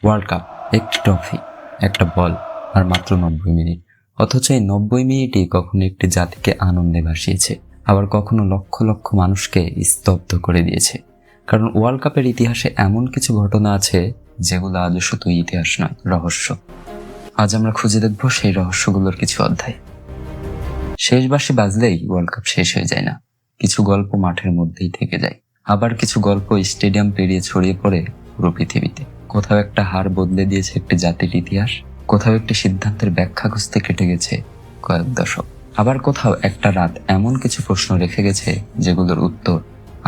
World cup, একটি trophy, একটা বল, আর মাত্র 90 মিনিট। অথচ এই 90 মিনিটই কখনো একটি জাতিকে আনন্দে ভাসিয়েছে, আবার কখনো লক্ষ লক্ষ মানুষকে স্তব্ধ করে দিয়েছে। কারণ ওয়ার্ল্ড কাপের ইতিহাসে এমন কিছু ঘটনা আছে যেগুলো আজও শুধু ইতিহাস নয়, রহস্য। আজ আমরা খুঁজে দেখব সেই রহস্যগুলোর কিছু অধ্যায়। শেষ বাঁশি বাজলেই ওয়ার্ল্ড কাপ শেষ হয়ে যায় না। কিছু গল্প মাঠের মধ্যেই থেকে যায়, আবার কিছু গল্প স্টেডিয়াম পেরিয়ে ছড়িয়ে পড়ে পুরো পৃথিবীতে। কোথাও একটা হার বদলে দিয়েছে একটি জাতির ইতিহাস, কোথাও একটি সিদ্ধান্তের ব্যাখ্যা খুঁজতে কেটে গেছে কয়েক দশক, আবার কোথাও একটা রাত এমন কিছু প্রশ্ন রেখে গেছে যেগুলোর উত্তর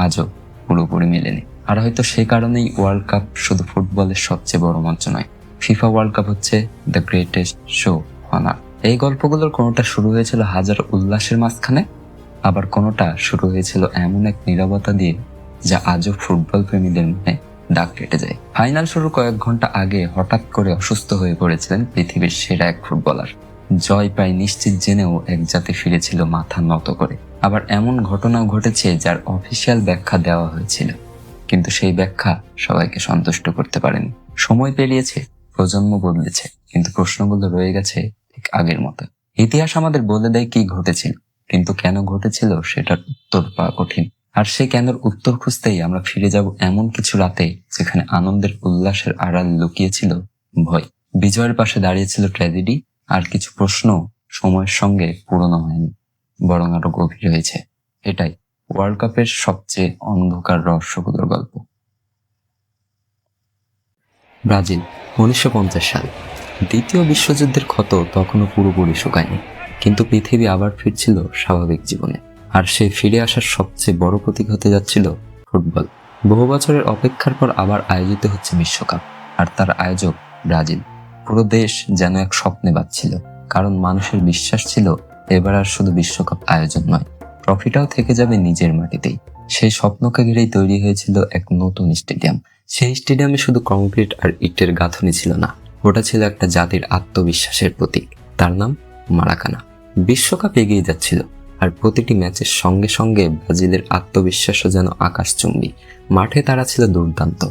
আজও পুরোপুরি মেলেনি। আর হয়তো সেই কারণেই ওয়ার্ল্ড কাপ শুধু ফুটবলের সবচেয়ে বড় মঞ্চ নয়, ফিফা ওয়ার্ল্ড কাপ হচ্ছে the greatest show on earth. এই গল্পগুলোর কোনোটা শুরু হয়েছিল হাজার উল্লাসের মাঝখানে, আবার কোনোটা শুরু হয়েছিল এমন এক নীরবতা দিয়ে যা আজও ফুটবল প্রেমীদের মনে দাগ কেটে যায়। ফাইনাল শুরুর কয়েক ঘন্টা আগে হঠাৎ করে অসুস্থ হয়ে পড়েছিলেন পৃথিবীর সেরা এক ফুটবলার। জয় প্রায় নিশ্চিত জেনেও এক জাতি ফিরেছিল মাথা নত করে। আবার এমন ঘটনাও ঘটেছে যার অফিসিয়াল ব্যাখ্যা দেওয়া হয়েছিল, কিন্তু সেই ব্যাখ্যা সবাইকে সন্তুষ্ট করতে পারেনি। সময় পেরিয়েছে, প্রজন্ম বদলেছে, কিন্তু প্রশ্নগুলো রয়ে গেছে ঠিক আগের মতো। ইতিহাস আমাদের বলে দেয় কি ঘটেছিল, কিন্তু কেন ঘটেছিল সেটার উত্তর পাওয়া কঠিন। আর সেই কেনর উত্তর খুঁজতেই আমরা ফিরে যাব এমন কিছু রাতে যেখানে আনন্দের উল্লাসের আড়াল লুকিয়েছিল ভয়, বিজয়ের পাশে দাঁড়িয়েছিল ট্র্যাজেডি, আর কিছু প্রশ্ন সময়ের সঙ্গে পুরনো হয়নি, বরং আরো গভীর হয়েছে। এটাই ওয়ার্ল্ড কাপের সবচেয়ে অন্ধকার রহস্যগুলোর গল্প। ব্রাজিল, 1950 সাল। দ্বিতীয় বিশ্বযুদ্ধের ক্ষত তখনও পুরোপুরি শুকায়নি, কিন্তু পৃথিবী আবার ফিরছিল স্বাভাবিক জীবনে। আর সেই ফিরে আসার সবচেয়ে বড় প্রতীক হতে যাচ্ছিল ফুটবল। বহু বছরের অপেক্ষার পর আবার আয়োজিত হচ্ছে বিশ্বকাপ, আর তার আয়োজক ব্রাজিল। পুরো দেশ যেন এক স্বপ্নে বাঁচছিল, কারণ মানুষের বিশ্বাস ছিল এবার আর শুধু বিশ্বকাপ আয়োজন নয়, ট্রফিটাও থেকে যাবে নিজের মাটিতেই। সেই স্বপ্নকে ঘিরেই তৈরি হয়েছিল এক নতুন স্টেডিয়াম। সেই স্টেডিয়ামে শুধু কংক্রিট আর ইটের গাঁথনি ছিল না, ওটা ছিল একটা জাতির আত্মবিশ্বাসের প্রতীক। তার নাম মারাকানা। বিশ্বকাপ এগিয়ে যাচ্ছিল, আর প্রতিটি ম্যাচের সঙ্গে সঙ্গে ব্রাজিলের আত্মবিশ্বাসও যেন আকাশচুম্বী। মাঠে তারা ছিল দুর্দান্ত,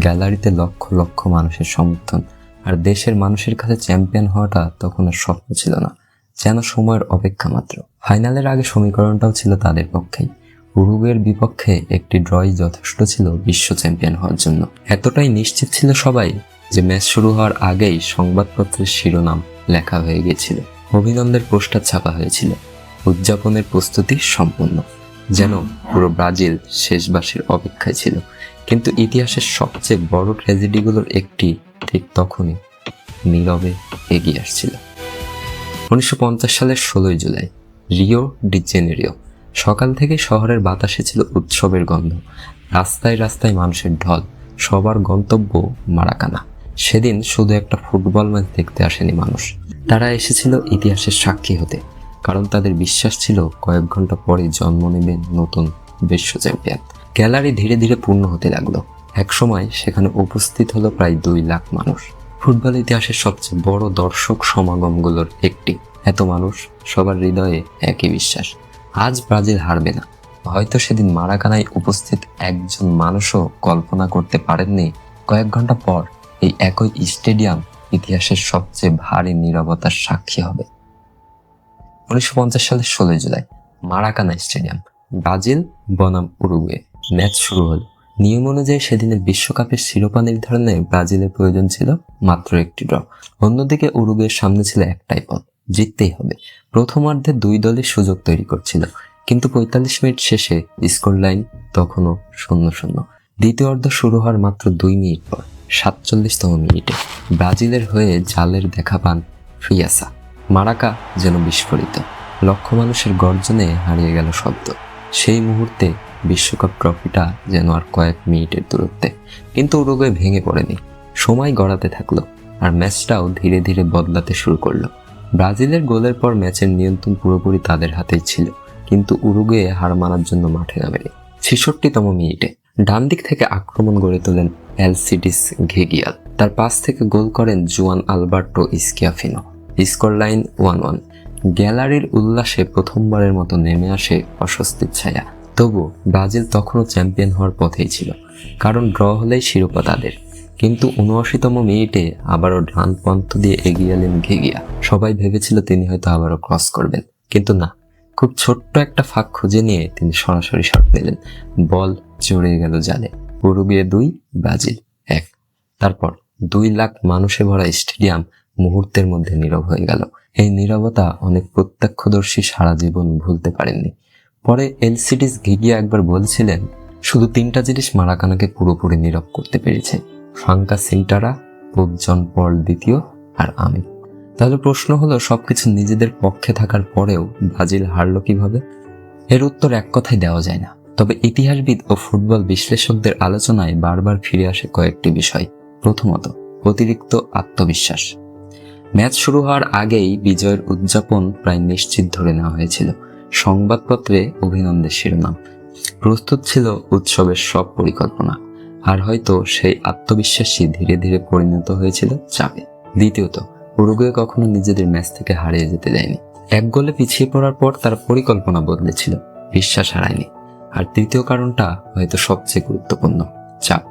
গ্যালারিতে লক্ষ লক্ষ মানুষের সমর্থন, আর দেশের মানুষের কাছে চ্যাম্পিয়ন হওয়াটা তখন আর স্বপ্ন ছিল না, যেন সময়ের অপেক্ষা মাত্র। ফাইনালের আগে সমীকরণটাও ছিল তাদের পক্ষেই। উরুগুয়ের বিপক্ষে একটি ড্রই যথেষ্ট ছিল বিশ্ব চ্যাম্পিয়ন হওয়ার জন্য। এতটাই নিশ্চিত ছিল সবাই যে ম্যাচ শুরু হওয়ার আগেই সংবাদপত্রের শিরোনাম লেখা হয়ে গিয়েছিল, অভিনন্দের পোস্টার ছাপা হয়েছিল, উদযাপনের প্রস্তুতি সম্পূর্ণ, যেন পুরো ব্রাজিল শেষবাসীর অপেক্ষায় ছিল। কিন্তু ইতিহাসের সবচেয়ে বড় ট্র্যাজেডিগুলোর একটি ঠিক তখনই নীরবে এগিয়ে আসছিল। 1950 সালের 16 জুলাই, রিও ডি জেনেরিও। সকাল থেকে শহরের বাতাসে ছিল উৎসবের গন্ধ, রাস্তায় রাস্তায় মানুষের ঢল, সবার গন্তব্য মারাকানা। সেদিন শুধু একটা ফুটবল ম্যাচ দেখতে আসেনি মানুষ, তারা এসেছিল ইতিহাসের সাক্ষী হতে, কারণ তাদের বিশ্বাস ছিল কয়েক ঘন্টা পরে জন্ম নেবে নতুন বিশ্ব চ্যাম্পিয়ন। গ্যালারি ধীরে ধীরে পূর্ণ হতে লাগলো। একসময় সেখানে উপস্থিত হলো প্রায় 2 লাখ মানুষ। ফুটবল ইতিহাসের সবচেয়ে বড় দর্শক সমাগমগুলোর একটি। এত মানুষ, সবার হৃদয়ে একই বিশ্বাস, আজ ব্রাজিল হারবে না। হয়তো সেদিন মারাকানায় উপস্থিত একজন মানুষও কল্পনা করতে পারেননি কয়েক ঘন্টা পর এই একই স্টেডিয়াম ইতিহাসের সবচেয়ে ভারী নীরবতার সাক্ষী হবে। 1950 সালের 16 জুলাই, মারাকানা স্টেডিয়াম, ব্রাজিল বনাম উরুগুয়ে। ম্যাচ শুরু হলো। নিয়ম অনুযায়ী সেদিনের বিশ্বকাপের শিরোপা নির্ধারণে ব্রাজিলের প্রয়োজন ছিল মাত্র একটি ড্র। অন্যদিকে উরুগুয়ের সামনে ছিল একটাই পথ, জিততেই হবে। প্রথমার্ধে 2 দলই সুযোগ তৈরি করছিল, কিন্তু 45 মিনিট শেষে স্কোর লাইন তখনও 0-0। দ্বিতীয় অর্ধ শুরু হওয়ার মাত্র 2 মিনিট পর 47তম মিনিটে ব্রাজিলের হয়ে জালের দেখা পান ফ্রিয়াসা। মারাকা যেন বিস্ফোরিত, লক্ষ মানুষের গর্জনে হারিয়ে গেল শব্দ। সেই মুহূর্তে বিশ্বকাপ ট্রফিটা যেন আর কয়েক মিনিটের দূরত্বে। কিন্তু উরুগুয়ে ভেঙে পড়েনি, সময় গড়াতে থাকলো, আর ম্যাচটাও ধীরে ধীরে বদলাতে শুরু করলো। ব্রাজিলের গোলের পর ম্যাচের নিয়ন্ত্রণ পুরোপুরি তাদের হাতেই ছিল, কিন্তু উরুগুয়ে হার মানার জন্য মাঠে নামেনি। 66তম মিনিটে ডান দিক থেকে আক্রমণ গড়ে তোলেন এলসিডিস ঘেগিয়াল। তার পাস থেকে গোল করেন Juan Alberto Schiaffino. Score line 1-1। গ্যালারির উল্লাসে প্রথমবারের মতো নেমে আসে অস্বস্তির ছায়া। তবু ব্রাজিল তখনও চ্যাম্পিয়ন হওয়ার পথেই ছিল, কারণ ড্র হলেই শিরোপা তাদের। কিন্তু ৭৯তম মিনিটে আবারও ডান পন্থ দিয়ে এগিয়ে এলেন ঘিগিয়া। সবাই ভেবেছিল তিনি হয়তো আবারও ক্রস করবেন, কিন্তু না, খুব ছোট্ট একটা ফাঁক খুঁজে নিয়ে তিনি সরাসরি শট নিলেন। বল জড়িয়ে গেল জালে। Uruguay 2, Brazil 1। তারপর 2 লাখ মানুষে ভরা স্টেডিয়াম মুহূর্তের মধ্যে নীরব হয়ে গেল। এই নীরবতা অনেক প্রত্যক্ষদর্শী সারা জীবন ভুলতে পারেননি। পরে এলসিডিস ঘিগিয়া একবার বলছিলেন, শুধু 3টা জিনিস মারাকানাকে পুরোপুরি নীরব করতে পেরেছে: ফ্রাঙ্কা সিন্টারা, পোপ জন পল দ্বিতীয় আর আমি। তাহলে প্রশ্ন হলো, সবকিছু নিজেদের পক্ষে থাকার পরেও ব্রাজিল হারল কিভাবে? এর উত্তর এক কথায় দেওয়া যায় না, তবে ইতিহাসবিদ ও ফুটবল বিশ্লেষকদের আলোচনায় বারবার ফিরে আসে কয়েকটি বিষয়। প্রথমত, অতিরিক্ত আত্মবিশ্বাস। ম্যাচ শুরু হওয়ার আগেই বিজয়ের উদযাপন প্রায় নিশ্চিত ধরে নেওয়া হয়েছিল। সংবাদপত্রে অভিনন্দের শিরোনাম, প্রস্তুত ছিল উৎসবের সব পরিকল্পনা। আর হয়তো সেই আত্মবিশ্বাসই ধীরে ধীরে পরিণত হয়েছিল চাপে। দ্বিতীয়ত, উরুগুয়ে কখনো নিজেদের ম্যাচ থেকে হারিয়ে যেতে দেয়নি। 1 গোলে পিছিয়ে পড়ার পর তার পরিকল্পনা বদলেছিল, বিশ্বাস হারায়নি। আর তৃতীয় কারণটা হয়তো সবচেয়ে গুরুত্বপূর্ণ, চাপ।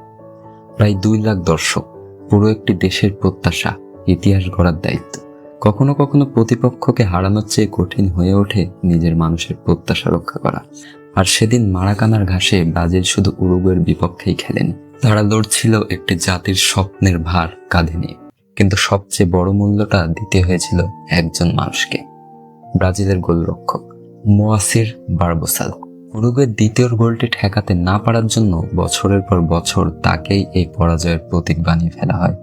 প্রায় 2 লাখ দর্শক, পুরো একটি দেশের প্রত্যাশা, ইতিহাস গড়ার দায়িত্ব। কখনো কখনো প্রতিপক্ষকে হারানোর চেয়ে কঠিন হয়ে ওঠে নিজের মানুষের প্রত্যাশা রক্ষা করা। আর সেদিন মারাকানার ঘাসে ব্রাজিল শুধু উরুগুয়ের বিপক্ষেই খেলেনি, তারা লড়ছিল একটি জাতির স্বপ্নের ভার কাঁধে নিয়ে। কিন্তু সবচেয়ে বড় মূল্যটা দিতে হয়েছিল একজন মানুষকে, ব্রাজিলের গোলরক্ষক মোয়াসির বারবোসাল। উরুগুয়ের দ্বিতীয় গোলটি ঠেকাতে না পারার জন্য বছরের পর বছর তাকেই এই পরাজয়ের প্রতীক বানিয়ে ফেলা হয়।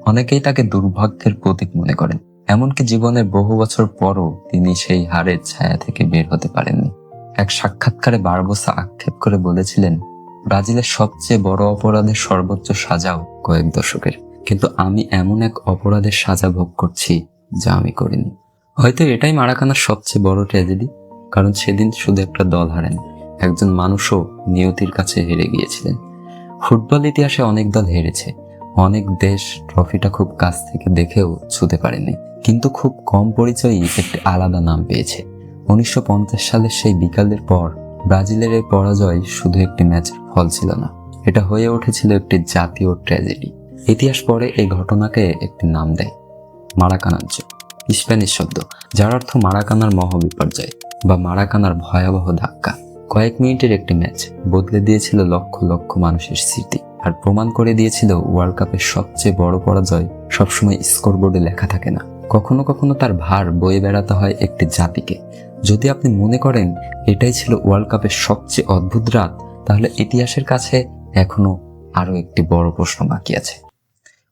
অনেকেই তাকে দুর্ভাগ্যের প্রতীক মনে করেন, এমনকি জীবনের বহু বছর পরও তিনি সেই হারের ছায়া থেকে বের হতে পারেননি। এক সাক্ষাৎকারে বারবোসা আক্ষেপ করে বলেছিলেন, ব্রাজিলের সবচেয়ে বড় অপরাধের সর্বোচ্চ সাজাও কয়েক দশকের, কিন্তু আমি এমন এক অপরাধের সাজা ভোগ করছি যা আমি করিনি। হয়তো এটাই মারাকানার সবচেয়ে বড় ট্র্যাজেডি, কারণ সেদিন শুধু একটা দল হারেন, একজন মানুষও নিয়তির কাছে হেরে গিয়েছিলেন। ফুটবল ইতিহাসে অনেক দল হেরেছে, অনেক দেশ ট্রফিটা খুব কাছ থেকে দেখেও ছুঁতে পারেনি, কিন্তু খুব কম পরিচয়ই একটি আলাদা নাম পেয়েছে। 1950 সালের সেই বিকালের পর ব্রাজিলের এই পরাজয় শুধু একটি ম্যাচের ফল ছিল না, এটা হয়ে উঠেছিল একটি জাতীয় ট্র্যাজেডি। ইতিহাস পরে এই ঘটনাকে একটি নাম দেয়, মারাকানাঞ্চ, স্প্যানিশ শব্দ যার অর্থ মারাকানার মহাবিপর্যয় বা মারাকানার ভয়াবহ ধাক্কা। কয়েক মিনিটের একটি ম্যাচ বদলে দিয়েছিল লক্ষ লক্ষ মানুষের স্মৃতি, আর প্রমাণ করে দিয়েছিল ওয়ার্ল্ড কাপের সবচেয়ে বড় পরাজয় সবসময় স্কোরবোর্ডে লেখা থাকে না, কখনো কখনো তার ভার বয়ে বেড়াতে হয় একটি জাতিকে। যদি আপনি মনে করেন এটাই ছিল ওয়ার্ল্ড কাপের সবচেয়ে অদ্ভুত রাত, তাহলে ইতিহাসের কাছে এখনো আরো একটি বড় প্রশ্ন বাকি আছে।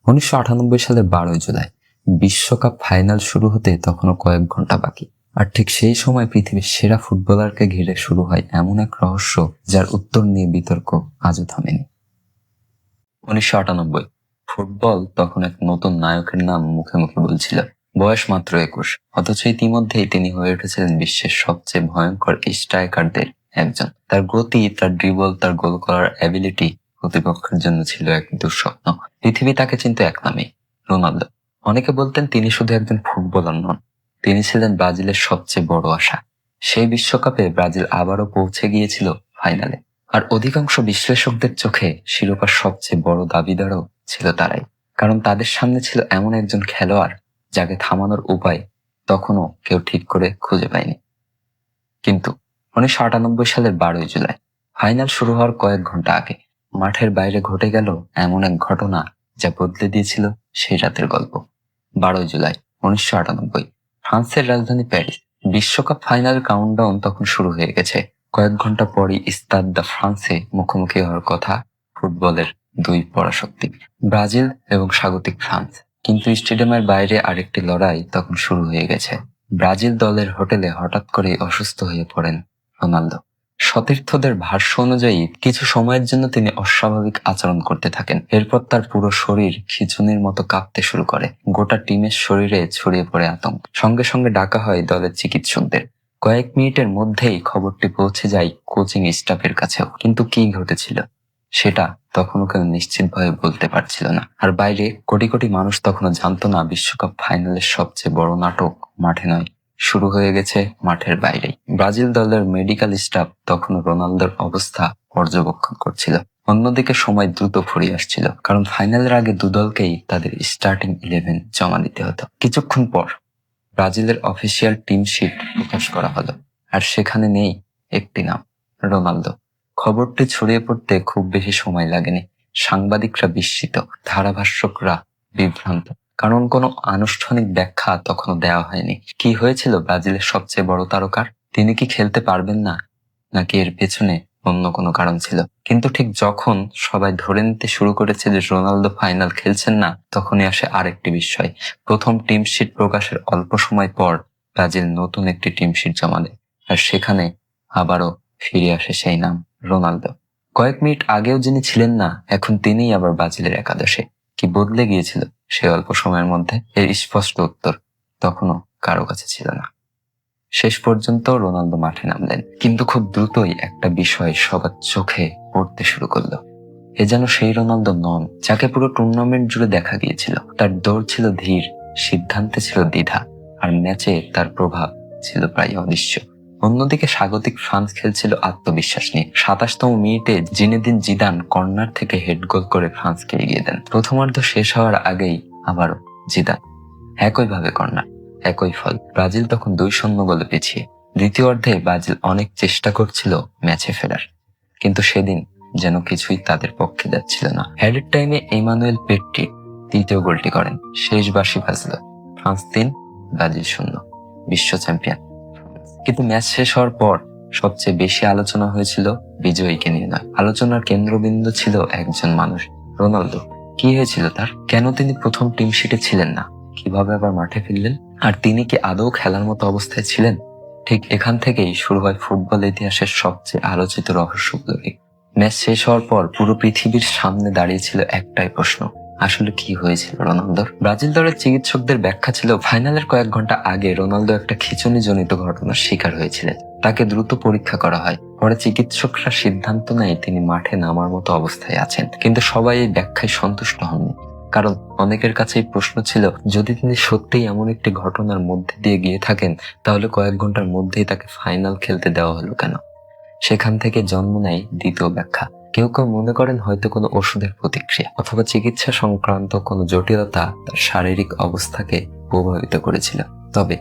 1998 সালের 12 জুলাই বিশ্বকাপ ফাইনাল শুরু হতে তখনও কয়েক ঘন্টা বাকি, আর ঠিক সেই সময় পৃথিবীর সেরা ফুটবলারকে ঘিরে শুরু হয় এমন এক রহস্য যার উত্তর নিয়ে বিতর্ক আজও থামেনি। 1998 ফুটবল তখন এক নতুন নায়কের নাম মুখে মুখে বলছিল, বয়স মাত্র 21, অথচ ইতিমধ্যেই তিনি হয়ে উঠেছিলেন বিশ্বের সবচেয়ে ভয়ঙ্কর স্ট্রাইকারদের একজন। তার গতি, তার ড্রিবল, তার গোল করার অ্যাবিলিটি প্রতিপক্ষের জন্য ছিল এক দুঃস্বপ্ন। পৃথিবী তাকে চিনতো এক নামে, রোনালদো। অনেকে বলতেন তিনি শুধু একজন ফুটবলার নন, তিনি ছিলেন ব্রাজিলের সবচেয়ে বড় আশা। সেই বিশ্বকাপে ব্রাজিল আবারও পৌঁছে গিয়েছিল ফাইনালে, আর অধিকাংশ বিশ্লেষকদের চোখে শিরোপার সবচেয়ে বড় দাবিদারও ছিল তারাই, কারণ তাদের সামনে ছিল এমন একজন খেলোয়াড় যাকে থামানোর উপায় তখনও কেউ ঠিক করে খুঁজে পায়নি। কিন্তু 1998 সালের 12 জুলাই ফাইনাল শুরু হওয়ার কয়েক ঘন্টা আগে মাঠের বাইরে ঘটে গেল এমন এক ঘটনা যা বদলে দিয়েছিল সেই রাতের গল্প। 12 জুলাই 1998 ফ্রান্সের রাজধানী প্যারিস। বিশ্বকাপ ফাইনাল কাউন্টডাউন তখন শুরু হয়ে গেছে। কয়েক ঘন্টা পরই স্টাদ দ্য ফ্রান্সে মুখোমুখি হওয়ার কথা ফুটবলের দুই পরাশক্তি, ব্রাজিল এবং স্বাগতিক ফ্রান্স। কিন্তু স্টেডিয়ামের বাইরে আরেকটি লড়াই তখন শুরু হয়ে গেছে। ব্রাজিল দলের হোটেলে হঠাৎ করে অসুস্থ হয়ে পড়েন রোনালদো। সতীর্থদের ভাষ্য অনুযায়ী কিছু সময়ের জন্য তিনি অস্বাভাবিক আচরণ করতে থাকেন। এরপর তার পুরো শরীর খিঁচুনির মতো কাঁপতে শুরু করে। গোটা টিমের শরীরে ছড়িয়ে পড়ে আতঙ্ক। সঙ্গে সঙ্গে ডাকা হয় দলের চিকিৎসকদের। কয়েক মিনিটের মধ্যেই খবরটি পৌঁছে যায় কোচিং স্টাফের কাছেও। কিন্তু কি ঘটেছিল সেটা তখনও কেউ নিশ্চিতভাবে বলতে পারছিল না। আর বাইরে কোটি কোটি মানুষ তখনও জানতো না বিশ্বকাপ ফাইনালের সবচেয়ে বড় নাটক মাঠে নয়, শুরু হয়ে গেছে মাঠের বাইরেই। ব্রাজিল দলের মেডিকেল স্টাফ তখন রোনালদোর অবস্থা পর্যবেক্ষণ করছিল। অন্যদিকে সময় দ্রুত ফুরিয়ে আসছিল, কারণ ফাইনালের আগে দুদলকেই তাদের স্টার্টিং 11 জমা দিতে হতো। কিছুক্ষণ পর ব্রাজিলের অফিসিয়াল টিম শিট প্রকাশ করা হলো, আর সেখানে নেই একটি নাম, রোনালদো। খবরটি ছড়িয়ে পড়তে খুব বেশি সময় লাগেনি। সাংবাদিকরা বিস্মিত, ধারাভাষ্যকরা বিভ্রান্ত, কারণ কোনো আনুষ্ঠানিক ব্যাখ্যা তখনও দেওয়া হয়নি। কি হয়েছিল ব্রাজিলের সবচেয়ে বড় তারকার? তিনি কি খেলতে পারবেন না, নাকি এর পেছনে অন্য কোনো কারণ ছিল? কিন্তু ঠিক যখন সবাই ধরে নিতে শুরু করেছে যে রোনালদো ফাইনাল খেলছেন না, তখনই আসে আরেকটি বিষয়। প্রথম টিম শিট প্রকাশের অল্প সময় পর ব্রাজিল নতুন একটি টিম শিট জমা দেয়, আর সেখানে আবারও ফিরে আসে সেই নাম, রোনালদো। কয়েক মিনিট আগেও যিনি ছিলেন না, এখন তিনিই আবার ব্রাজিলের একাদশে। কি বদলে গিয়েছিল সে অল্প সময়ের মধ্যে? এর স্পষ্ট উত্তর তখনও কারো কাছে ছিল না। শেষ পর্যন্ত রোনালদো মাঠে নামলেন, কিন্তু খুব দ্রুতই একটা বিষয় সবার চোখে পড়তে শুরু করলো। এ যেন সেই রোনালদো নন যাকে পুরো টুর্নামেন্ট জুড়ে দেখা গিয়েছিল। তার দৌড় ছিল ধীর, সিদ্ধান্তে ছিল দ্বিধা, আর ম্যাচে তার প্রভাব ছিল প্রায় অদৃশ্য। অন্যদিকে স্বাগতিক ফ্রান্স খেলছিল আত্মবিশ্বাস নিয়ে। 27তম মিনিটে জিনেদিন জিদান কর্নার থেকে হেড গোল করে ফ্রান্সকে এগিয়ে দেন। প্রথমার্ধ শেষ হওয়ার আগেই আবারও জিদান, একইভাবে কর্নার, একই ফল। ব্রাজিল তখন 2-0 গোলে পিছিয়ে। দ্বিতীয় অর্ধে ব্রাজিল অনেক চেষ্টা করছিল ম্যাচে ফেরার, কিন্তু সেদিন যেন কিছুই তাদের পক্ষে যাচ্ছিল না। হেডের টাইমে ইমানুয়েল পেট্রি তৃতীয় গোলটি করেন। শেষ বাঁশি বাজল, ফ্রান্স 3, ব্রাজিল 0, বিশ্ব চ্যাম্পিয়ন। কিন্তু ম্যাচ শেষ হওয়ার পর সবচেয়ে বেশি আলোচনা হয়েছিল বিজয়ীকে নিয়ে নয়। আলোচনার কেন্দ্রবিন্দু ছিল একজন মানুষ, রোনালদো। কি হয়েছিল তার? কেন তিনি প্রথম টিম শিটে ছিলেন না? কিভাবে আবার মাঠে ফিরলেন? আর তিনি কি আদৌ খেলার মতো অবস্থায় ছিলেন? ঠিক এখান থেকেই শুরু হয় ফুটবল ইতিহাসের সবচেয়ে আলোচিত রহস্যগুলোরই। ম্যাচ শেষ হওয়ার পর পুরো পৃথিবীর সামনে দাঁড়িয়েছিল একটাই প্রশ্ন, আসলে কি হয়েছিল রোনালদোর? ব্রাজিল দলের চিকিৎসকদের ব্যাখ্যা ছিল ফাইনালের কয়েক ঘন্টা আগে রোনালদো একটা খিঁচুনিজনিত ঘটনার শিকার হয়েছিলেন। তাকে দ্রুত পরীক্ষা করা হয়। পরে চিকিৎসকরা সিদ্ধান্ত নেয় তিনি মাঠে নামার মতো অবস্থায় আছেন। কিন্তু সবাই এই ব্যাখ্যায় সন্তুষ্ট হননি, কারণ অনেকের কাছে এই প্রশ্ন ছিল, যদি তিনি সত্যিই এমন একটি ঘটনার মধ্যে দিয়ে গিয়ে থাকেন, তাহলে কয়েক ঘন্টার মধ্যেই তাকে ফাইনাল খেলতে দেওয়া হলো কেন? সেখান থেকে জন্ম নেয় দ্বিতীয় ব্যাখ্যা। কেউ কেউ মনে করেন হয়তো কোনো ওষুধের প্রতিক্রিয়া অথবা চিকিৎসা সংক্রান্ত কোনো জটিলতা তার শারীরিক অবস্থাকে প্রভাবিত করেছিল। তবে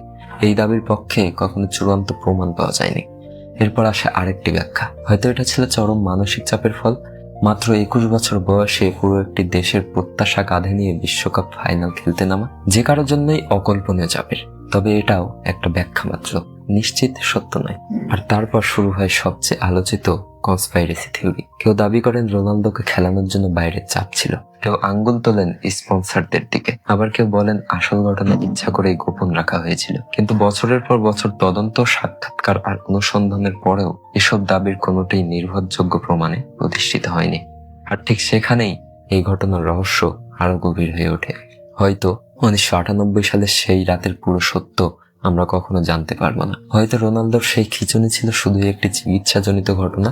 এই দাবির পক্ষে কখনো চূড়ান্ত প্রমাণ পাওয়া যায়নি। এরপর আসে আরেকটি ব্যাখ্যা, হয়তো এটা ছিল চরম মানসিক চাপের ফল। মাত্র 21 বছর বয়সে পুরো একটি দেশের প্রত্যাশা কাঁধে নিয়ে বিশ্বকাপ ফাইনাল খেলতে নামা যে কারোর জন্যই অকল্পনীয় চাপের। তবে এটাও একটা ব্যাখ্যা মাত্র, নিশ্চিত সত্য নয়। আর তারপর শুরু হয় সবচেয়ে আলোচিত কনস্পাইরেসি থিওরি। কেউ দাবি করেন রোনালদোকে খেলানোর জন্য বাইরের চাপ ছিল, কেউ আঙ্গুল তোলেন স্পন্সরদের দিকে, আবার কেউ বলেন আসল ঘটনা ইচ্ছা করেই গোপন রাখা হয়েছিল। কিন্তু বছরের পর বছর তদন্ত, সাক্ষাৎকার আর অনুসন্ধানের পরেও এসব দাবির কোনোটাই নির্ভরযোগ্য প্রমাণে প্রতিষ্ঠিত হয়নি। আর ঠিক সেখানেই এই ঘটনার রহস্য আরো গভীর হয়ে ওঠে। হয়তো 1998 সালের সেই রাতের পুরো সত্য আমরা কখনো জানতে পারবো না। হয়তো রোনালদোর সেই খিঁচুনি ছিল শুধুই একটি চিকিৎসাজনিত ঘটনা,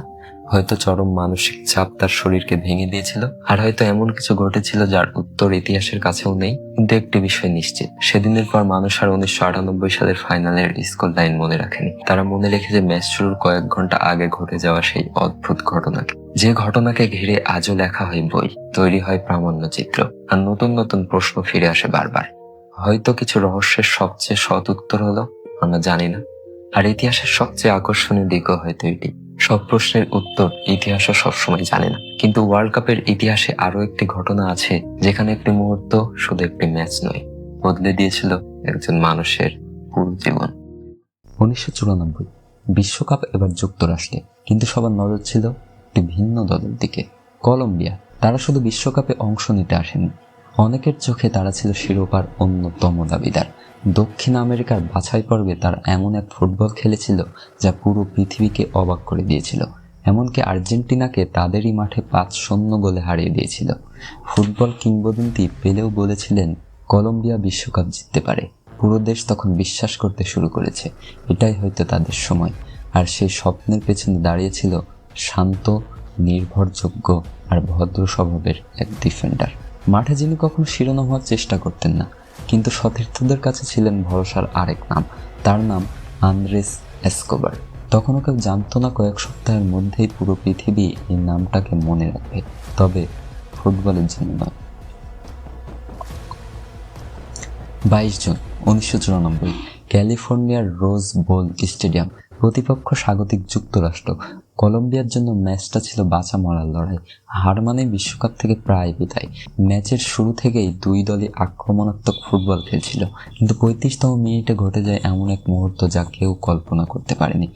হয়তো চরম মানসিক চাপ তার শরীরকে ভেঙে দিয়েছিল, আর হয়তো এমন কিছু ঘটেছিল যার উত্তর ইতিহাসের কাছেও নেই। কিন্তু একটি বিষয় নিশ্চিত, সেদিনের পর মানুষ আর 1998 সালের ফাইনালের স্কোর লাইন মনে রাখেনি। তারা মনে রেখেছে ম্যাচ শুরুর কয়েক ঘন্টা আগে ঘটে যাওয়া সেই অদ্ভুত ঘটনাকে, যে ঘটনাকে ঘিরে আজও লেখা হয় বই, তৈরি হয় প্রামাণ্যচিত্র, আর নতুন নতুন প্রশ্ন ফিরে আসে বারবার। হয়তো কিছু রহস্যের সবচেয়ে সৎ উত্তর হলো আমরা জানি না, আর ইতিহাসের সবচেয়ে আকর্ষণীয় দিকও হয়তো এটি, সব প্রশ্নের উত্তর ইতিহাসও সবসময় জানে না। কিন্তু ওয়ার্ল্ড কাপের ইতিহাসে আরো একটি ঘটনা আছে যেখানে একটি মুহূর্ত, শুধু একটি ম্যাচ নয়, বদলে দিয়েছিল একজন মানুষের পুরো জীবন। 1994 বিশ্বকাপ এবার যুক্তরাষ্ট্রে, কিন্তু সবার নজর ছিল একটি ভিন্ন দলের দিকে, কলম্বিয়া। তারা শুধু বিশ্বকাপে অংশ নিতে আসেনি, অনেকের চোখে তারা ছিল শিরোপার অন্যতম দাবিদার। দক্ষিণ আমেরিকার বাছাই পর্বে তারা এমন এক ফুটবল খেলেছিল যা পুরো পৃথিবীকে অবাক করে দিয়েছিল। এমনকি আর্জেন্টিনাকে তাদেরই মাঠে 5-0 গোলে হারিয়ে দিয়েছিল। ফুটবল কিংবদন্তি পেলেও বলেছিলেন কলম্বিয়া বিশ্বকাপ জিততে পারে। পুরো দেশ তখন বিশ্বাস করতে শুরু করেছে এটাই হয়তো তাদের সময়। আর সেই স্বপ্নের পেছনে দাঁড়িয়েছিল শান্ত, নির্ভরযোগ্য আর ভদ্র স্বভাবের এক ডিফেন্ডার। মাঠে যিনি কখনো শিরোনাম হওয়ার চেষ্টা করতেন না, কিন্তু সতীর্থদের কাছে ছিলেন ভরসার আরেক নাম। তার নাম আন্দ্রেস এসকোবার। তখনও কেউ জানতো না কয়েক সপ্তাহের মধ্যেই পুরো পৃথিবী এই নামটাকে মনে রাখবে, তবে ফুটবলের জন্য নয়। 22 জুন 1994, ক্যালিফোর্নিয়ার রোজ বোল স্টেডিয়াম। প্রতিপক্ষ স্বাগতিক যুক্তরাষ্ট্র। কলম্বিয়ার জন্য ম্যাচটা ছিল বাঁচা মরার লড়াই। হার মানে বিশ্বকাপ থেকে প্রায় বিদায়। ম্যাচের শুরু থেকেই দুই দলই আক্রমণাত্মক ফুটবল খেলছিল, কিন্তু 35তম মিনিটে ঘটে যায় এমন এক মুহূর্ত যা কেউ কল্পনা করতে পারেনি।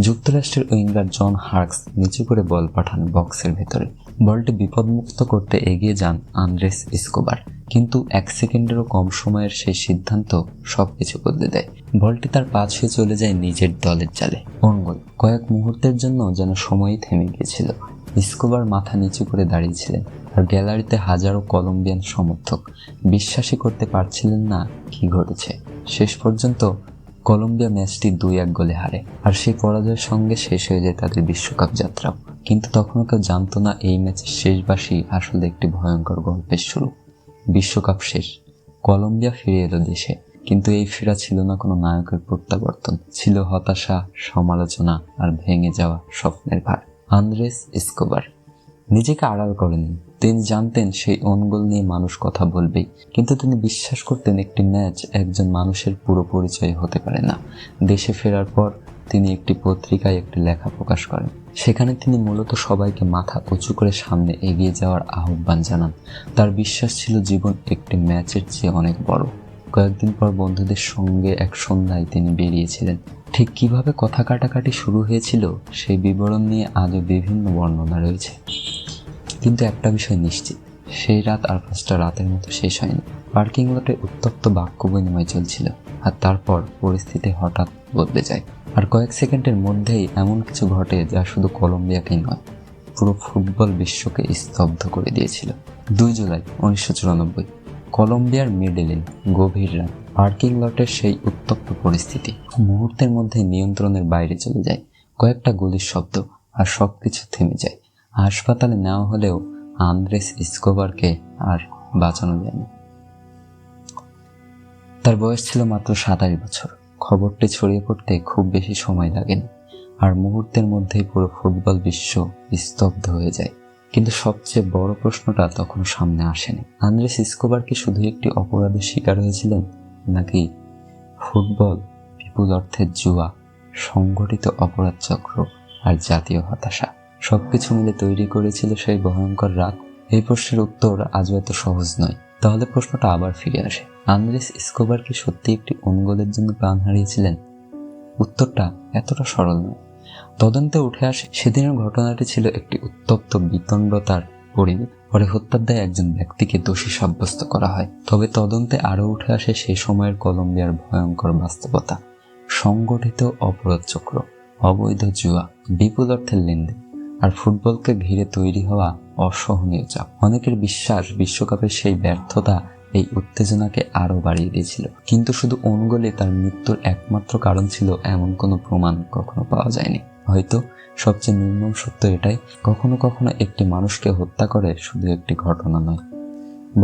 যুক্তরাষ্ট্রের উইঙ্গার জন হার্কস নিচু করে বল পাঠান বক্সের ভেতরে। বলটি বিপদমুক্ত করতে এগিয়ে যান আন্দ্রেস এসকোবার, কিন্তু 1 সেকেন্ডেরও কম সময়ের সেই সিদ্ধান্ত সবকিছু বদলে দেয়। বলটি তার পা ছুঁয়ে চলে যায় নিজের দলের জালে। ওন গোল। কয়েক মুহূর্তের জন্য যেন সময়ই থেমে গিয়েছিল। এসকোবার মাথা নিচু করে দাঁড়িয়েছিলেন, আর গ্যালারিতে হাজারো কলম্বিয়ান সমর্থক বিশ্বাসই করতে পারছিলেন না কি ঘটেছে। শেষ পর্যন্ত কলম্বিয়া ম্যাচটি 2-1 গোলে হারে, আর সেই পরাজয়ের সঙ্গে শেষ হয়ে যায় তাদের বিশ্বকাপ যাত্রাও। কিন্তু তখনও কেউ জানতো না এই ম্যাচের শেষ বাঁশি আসলে একটি ভয়ঙ্কর গল্পের শুরু। বিশ্বকাপ শেষ, কলম্বিয়া ফিরে এলো দেশে, কিন্তু এই ফেরা ছিল না কোনো নায়কের প্রত্যাবর্তন, ছিল হতাশা, সমালোচনা আর ভেঙে যাওয়া স্বপ্নের ভার। আন্দ্রেস এসকোবার নিজেকে আড়াল করেননি। তিনি জানতেন সেই ওন গোল নিয়ে মানুষ কথা বলবেই, কিন্তু তিনি বিশ্বাস করতেন একটি ম্যাচ একজন মানুষের পুরো পরিচয় হতে পারে না। দেশে ফেরার পর তিনি একটি পত্রিকায় একটি লেখা প্রকাশ করেন। সেখানে তিনি মূলত সবাইকে মাথা উঁচু করে সামনে এগিয়ে যাওয়ার আহ্বান জানান। তার বিশ্বাস ছিল জীবন একটি ম্যাচের চেয়ে অনেক বড়। কয়েকদিন পর বন্ধুদের সঙ্গে এক সন্ধ্যায় তিনি বেরিয়েছিলেন। ঠিক কিভাবে কথা কাটাকাটি শুরু হয়েছিল সেই বিবরণ নিয়ে আজও বিভিন্ন বর্ণনা রয়েছে, কিন্তু একটা বিষয় নিশ্চিত, সেই রাত আর 5টা রাতের মতো শেষ হয়নি। পার্কিং লটে উত্তপ্ত বাক্য বিনিময় চলছিল, আর তারপর পরিস্থিতি হঠাৎ বদলে যায়। আর কয়েক সেকেন্ডের মধ্যেই এমন কিছু ঘটে যা শুধু কলম্বিয়াকেই নয়, পুরো ফুটবল বিশ্বকে স্তব্ধ করে দিয়েছিল। 2 জুলাই 1994, কলম্বিয়ার মেডেলিন। গভীর রাত। পার্কিং লটের সেই উত্তপ্ত পরিস্থিতি মুহূর্তের মধ্যে নিয়ন্ত্রণের বাইরে চলে যায়। কয়েকটা গুলির শব্দ, আর সবকিছু থেমে যায়। হাসপাতালে নেওয়া হলেও আন্দ্রেস এসকোবারকে আর বাঁচানো যায়নি। তার বয়স ছিল মাত্র 27 বছর। খবরটি ছড়িয়ে পড়তে খুব বেশি সময় লাগেনি, আর মুহূর্তের মধ্যেই পুরো ফুটবল বিশ্ব স্তব্ধ হয়ে যায়। কিন্তু সবচেয়ে বড় প্রশ্নটা তখনও সামনে আসেনি। আন্দ্রেস এসকোবার কি শুধু একটি অপরাধের শিকার হয়েছিলেন, নাকি ফুটবল বিপুল অর্থের জুয়া, সংগঠিত অপরাধ চক্র আর জাতীয় হতাশা সবকিছু মিলে তৈরি করেছিল সেই ভয়ঙ্কর রাত? এই প্রশ্নের উত্তর আজও এত সহজ নয়। তাহলে প্রশ্নটা আবার ফিরে আসে, আন্দ্রেস এসকোবার কি সত্যি একটি ওন গোলের জন্য প্রাণ হারিয়েছিলেন? উত্তরটা এতটা সরল নয়। তদন্তে উঠে আসে সেদিনের ঘটনাটি ছিল একটি উত্তপ্ত বিতণ্ডতার পরিবেশ। পরে হত্যার দায়ে একজন ব্যক্তিকে দোষী সাব্যস্ত করা হয়। তবে তদন্তে আরও উঠে আসে সেই সময়ের কলম্বিয়ার ভয়ঙ্কর বাস্তবতা, সংগঠিত অপরাধ চক্র, অবৈধ জুয়া, বিপুল অর্থের লেনদেন, আর ফুটবলকে ঘিরে তৈরি হওয়া অসহনীয় চাপ। অনেকের বিশ্বাস বিশ্বকাপের সেই ব্যর্থতা এই উত্তেজনাকে আরও বাড়িয়ে দিয়েছিল। কিন্তু শুধু ওন গোলে তার মৃত্যুর একমাত্র কারণ ছিল এমন কোনো প্রমাণ কখনো পাওয়া যায়নি। হয়তো সবচেয়ে নির্মম সত্য এটাই, কখনো কখনো একটি মানুষকে হত্যা করে শুধু একটি ঘটনা নয়,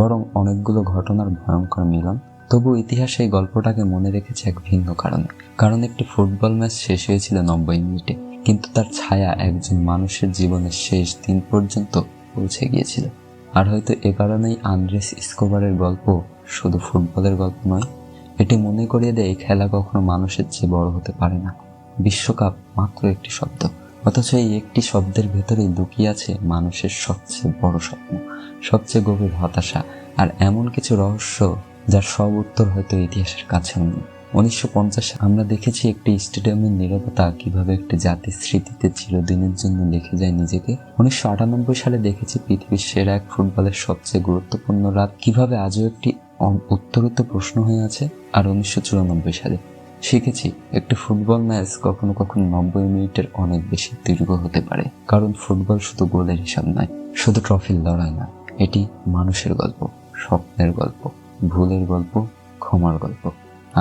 বরং অনেকগুলো ঘটনার ভয়ঙ্কর মিলন। তবু ইতিহাস এই গল্পটাকে মনে রেখেছে এক ভিন্ন কারণে। কারণ একটি ফুটবল ম্যাচ শেষ হয়েছিল 90 মিনিটে, কিন্তু তার ছায়া একজন মানুষের জীবনের শেষ দিন পর্যন্ত পৌঁছে গিয়েছিল। আর হয়তো এ কারণেই আন্দ্রেস এসকোবারের গল্প শুধু ফুটবলের গল্প নয়, এটি মনে করিয়ে দেয় খেলা কখনো মানুষের চেয়ে বড় হতে পারে না। বিশ্বকাপ মাত্র একটি শব্দ, অথচ এই একটি শব্দের ভেতরেই লুকিয়ে আছে মানুষের সবচেয়ে বড় স্বপ্ন, সবচেয়ে গভীর হতাশা, আর এমন কিছু রহস্য যার সব উত্তর হয়তো ইতিহাসের কাছেও নেই। 1950 আমরা দেখেছি একটি স্টেডিয়ামের নীরবতা কিভাবে একটি জাতির স্মৃতিতে চিরদিনের জন্য লিখে যায় নিজেকে। 1998 সালে দেখেছি পৃথিবীর সেরা এক ফুটবলের সবচেয়ে গুরুত্বপূর্ণ রাত কিভাবে আজও একটি উত্তরিত প্রশ্ন হয়ে আছে। আর 1994 সালে শিখেছি একটি ফুটবল ম্যাচ কখনো কখনো 90 মিনিটের অনেক বেশি দীর্ঘ হতে পারে, কারণ ফুটবল শুধু গোলের হিসাব নয়, শুধু ট্রফির লড়াই নয়, এটি মানুষের গল্প, স্বপ্নের গল্প, ভুলের গল্প, ক্ষমার গল্প,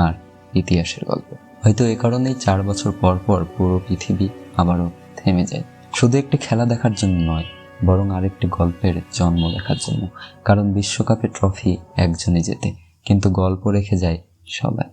আর ইতিহাসের গল্প। হয়তো এ কারণেই 4 বছর পর পর পুরো পৃথিবী আবারও থেমে যায়, শুধু একটি খেলা দেখার জন্য নয়, বরং আরেকটি গল্পের জন্ম দেখার জন্য। কারণ বিশ্বকাপে ট্রফি একজনই জেতে, কিন্তু গল্প রেখে যায় সবাই।